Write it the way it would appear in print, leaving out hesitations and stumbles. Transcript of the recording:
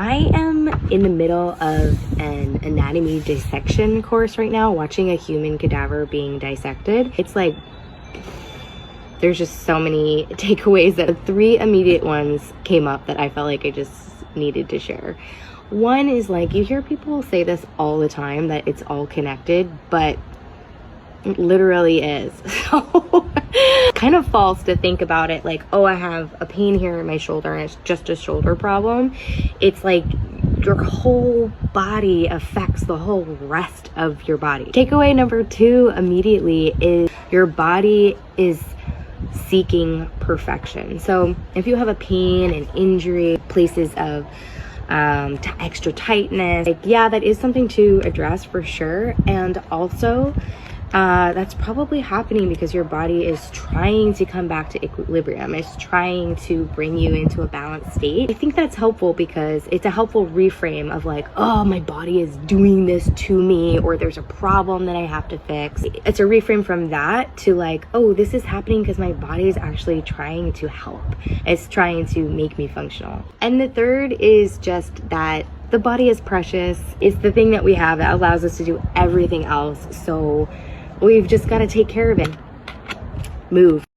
I am in the middle of an anatomy dissection course right now, watching a human cadaver being dissected. It's like, there's just so many takeaways. That 3 immediate ones came up that I felt like I just needed to share. One is, like, you hear people say this all the time, that it's all connected, but it literally is. So kind of false to think about it like, oh, I have a pain here in my shoulder and it's just a shoulder problem. It's like your whole body affects the whole rest of your body. Takeaway number 2 immediately is your body is seeking perfection. So if you have a pain, an injury, places of extra tightness, like, yeah, that is something to address for sure. And also that's probably happening because your body is trying to come back to equilibrium. It's trying to bring you into a balanced state. I think that's helpful because it's a helpful reframe of like, oh, my body is doing this to me, or there's a problem that I have to fix. It's a reframe from that to like, oh, this is happening because my body is actually trying to help. It's trying to make me functional. And the third is just that the body is precious. It's the thing that we have that allows us to do everything else. So we've just got to take care of it. Move.